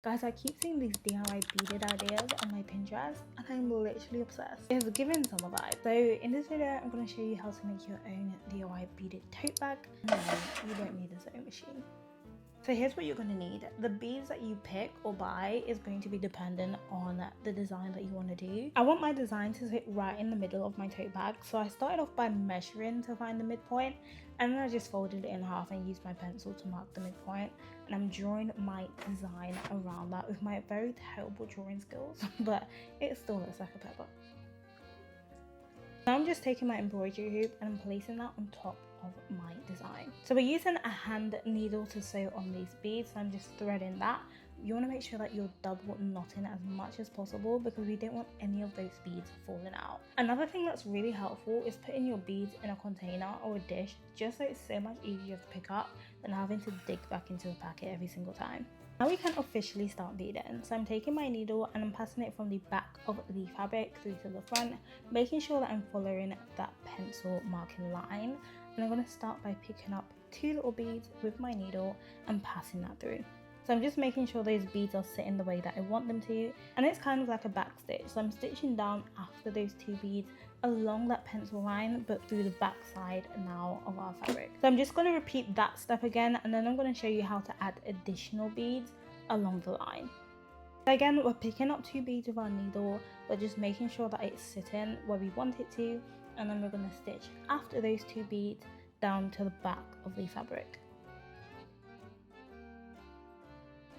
Guys, I keep seeing these DIY beaded ideas on my Pinterest and I'm literally obsessed. It's giving summer vibes. So in this video, I'm going to show you how to make your own DIY beaded tote bag. No, you don't need a sewing machine. So here's what you're going to need. The beads that you pick or buy is going to be dependent on the design that you want to do. I want my design to sit right in the middle of my tote bag, so I started off by measuring to find the midpoint, and then I just folded it in half and used my pencil to mark the midpoint, and I'm drawing my design around that with my very terrible drawing skills, but it still looks like a pepper. Now I'm just taking my embroidery hoop and I'm placing that on top of my design. So we're using a hand needle to sew on these beads, so I'm just threading that. You want to make sure that you're double knotting as much as possible because we don't want any of those beads falling out. Another thing that's really helpful is putting your beads in a container or a dish, just so it's so much easier to pick up than having to dig back into the packet every single time. Now we can officially start beading. So I'm taking my needle and I'm passing it from the back of the fabric through to the front, making sure that I'm following that pencil marking line. And I'm going to start by picking up 2 little beads with my needle and passing that through. So I'm just making sure those beads are sitting the way that I want them to, and it's kind of like a back stitch. So I'm stitching down after those 2 beads along that pencil line, but through the back side now of our fabric. So I'm just going to repeat that step again, and then I'm going to show you how to add additional beads along the line. So again, we're picking up 2 beads with our needle, but just making sure that it's sitting where we want it to, and then we're going to stitch after those 2 beads down to the back of the fabric.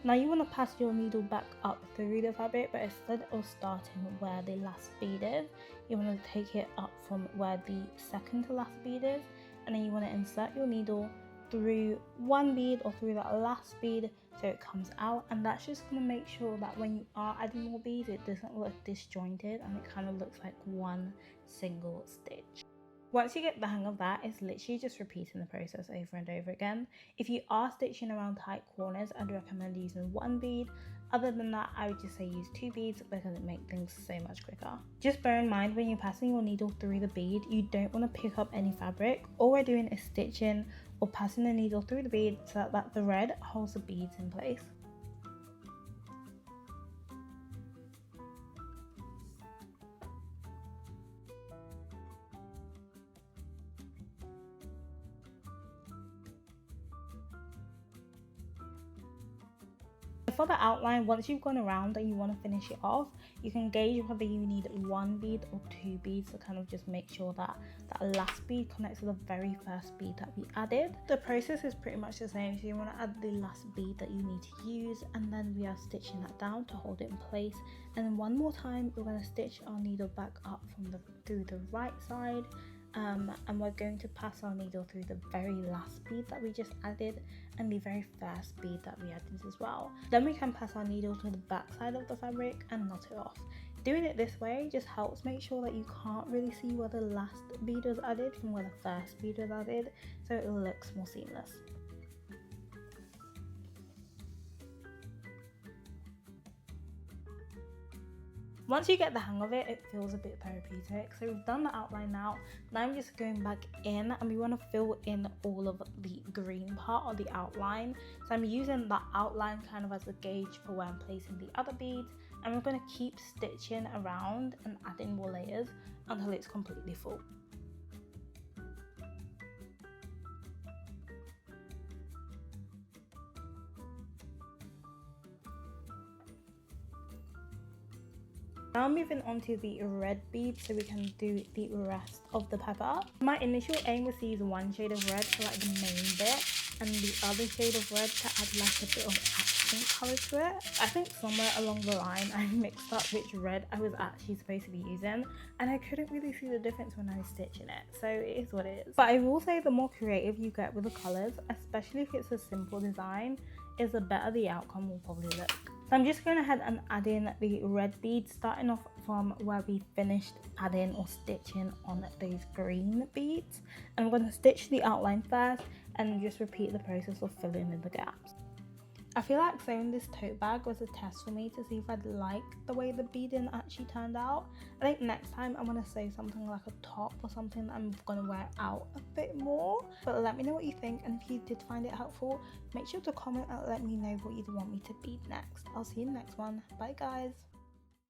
Now you want to pass your needle back up through the fabric, but instead of starting where the last bead is, you want to take it up from where the second to last bead is, and then you want to insert your needle through one bead or through that last bead so it comes out, and that's just going to make sure that when you are adding more beads it doesn't look disjointed and it kind of looks like one single stitch. Once you get the hang of that, it's literally just repeating the process over and over again. If you are stitching around tight corners, I'd recommend using 1 bead. Other than that, I would just say use 2 beads because it makes things so much quicker. Just bear in mind when you're passing your needle through the bead, you don't want to pick up any fabric. All we're doing is stitching or passing the needle through the bead so that the thread holds the beads in place. For the outline, once you've gone around and you want to finish it off, you can gauge whether you need 1 bead or 2 beads to kind of just make sure that that last bead connects to the very first bead that we added. The process is pretty much the same, so you want to add the last bead that you need to use, and then we are stitching that down to hold it in place, and then one more time we're going to stitch our needle back up from through the right side. And we're going to pass our needle through the very last bead that we just added and the very first bead that we added as well. Then we can pass our needle to the back side of the fabric and knot it off. Doing it this way just helps make sure that you can't really see where the last bead was added from where the first bead was added, so it looks more seamless. Once you get the hang of it, it feels a bit therapeutic. So we've done the outline now. Now I'm just going back in and we want to fill in all of the green part of the outline. So I'm using that outline kind of as a gauge for where I'm placing the other beads. And we're going to keep stitching around and adding more layers until it's completely full. Now moving on to the red bead so we can do the rest of the pepper. My initial aim was to use 1 shade of red for like the main bit and the other shade of red to add like a bit of accent colour to it. I think somewhere along the line I mixed up which red I was actually supposed to be using and I couldn't really see the difference when I was stitching it, so it is what it is. But I will say the more creative you get with the colours, especially if it's a simple design, is the better the outcome will probably look. So I'm just going ahead and add in the red beads, starting off from where we finished adding or stitching on those green beads. And I'm going to stitch the outline first and just repeat the process of filling in the gaps. I feel like sewing this tote bag was a test for me to see if I'd like the way the beading actually turned out. I think next time I want to sew something like a top or something that I'm gonna wear out a bit more. But let me know what you think, and if you did find it helpful, make sure to comment and let me know what you'd want me to bead next. I'll see you in the next one. Bye guys.